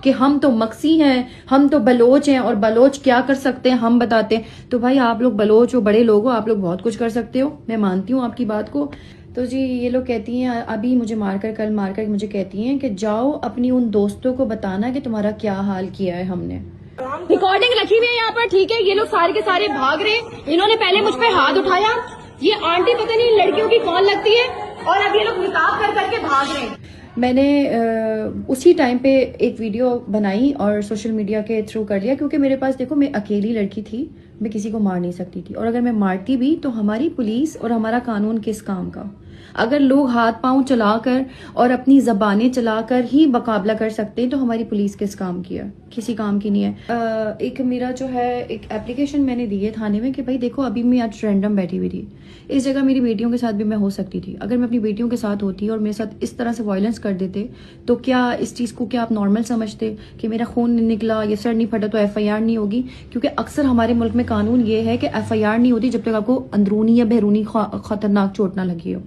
कि हम तो मक्सी हैं, हम तो बलोच हैं और बलोच क्या कर सकते हैं हम बताते हैं। तो भाई आप लोग बलोच हो, बड़े लोग हो, आप लोग बहुत कुछ कर सकते हो, मैं मानती हूँ आपकी बात को। तो जी ये लोग कहती हैं अभी मुझे मारकर, कल मारकर मुझे कहती हैं कि जाओ अपनी उन दोस्तों को बताना कि तुम्हारा क्या हाल किया है हमने। रिकॉर्डिंग रखी हुई है यहाँ पर, ठीक है। ये लोग सारे के सारे भाग रहे, इन्होंने पहले मुझ पे हाथ उठाया। ये आंटी पता नहीं लड़कियों की कौन लगती है, और अब ये लोग निकाह कर करके भाग रहे हैं। मैंने उसी टाइम पे एक वीडियो बनाई और सोशल मीडिया के थ्रू कर लिया, क्योंकि मेरे पास देखो मैं अकेली लड़की थी, मैं किसी को मार नहीं सकती थी, और अगर मैं मारती भी तो हमारी पुलिस और हमारा कानून किस काम का। अगर लोग हाथ पांव चलाकर और अपनी जबानें चलाकर ही मुकाबला कर सकते हैं तो हमारी पुलिस किस काम की है, किसी काम की नहीं है। एक मेरा जो है एक एप्लीकेशन मैंने दी है थाने में कि भाई देखो अभी मैं आज रैंडम बैठी हुई थी, इस जगह मेरी बेटियों के साथ भी मैं हो सकती थी। अगर मैं अपनी बेटियों के साथ होती और मेरे साथ इस तरह से वायलेंस कर देते तो क्या इस चीज को क्या आप नॉर्मल समझते कि मेरा खून नहीं निकला या सर नहीं फटा तो FIR नहीं होगी? क्योंकि अक्सर हमारे मुल्क में कानून ये है कि FIR नहीं होती जब तक आपको अंदरूनी या बैरूनी खतरनाक चोट ना लगी हो।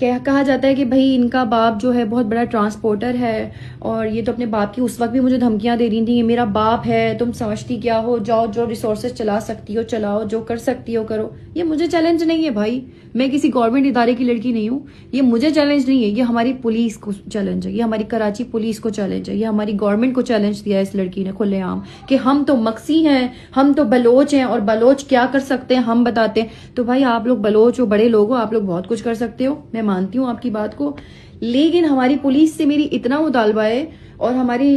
कहा जाता है कि भाई इनका बाप जो है बहुत बड़ा ट्रांसपोर्टर है, और ये तो अपने बाप की उस वक्त भी मुझे धमकियां दे रही थी, ये मेरा बाप है, तुम समझती क्या हो, जाओ जो रिसोर्सेज चला सकती हो चलाओ, जो कर सकती हो करो। ये मुझे चैलेंज नहीं है भाई, मैं किसी गवर्नमेंट इदारे की लड़की नहीं हूँ, ये मुझे चैलेंज नहीं है, ये हमारी पुलिस को चैलेंज है, ये हमारी कराची पुलिस को चैलेंज है, ये हमारी गवर्नमेंट को चैलेंज दिया है इस लड़की ने खुलेआम कि हम तो मक्सी हैं, हम तो बलोच हैं और बलोच क्या कर सकते हैं हम बताते हैं। तो भाई आप लोग बलोच हो, बड़े लोग हो, आप लोग बहुत कुछ कर सकते हो, मैं मानती हूँ आपकी बात को। लेकिन हमारी पुलिस से मेरी इतना मुतालबा है और हमारी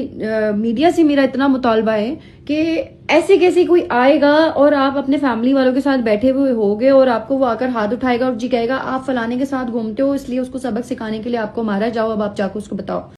मीडिया से मेरा इतना मुतालबा है कि ऐसे कैसे कोई आएगा और आप अपने फैमिली वालों के साथ बैठे हुए होगे और आपको वो आकर हाथ उठाएगा और जी कहेगा आप फलाने के साथ घूमते हो इसलिए उसको सबक सिखाने के लिए आपको मारा, जाओ अब आप जाकर उसको बताओ।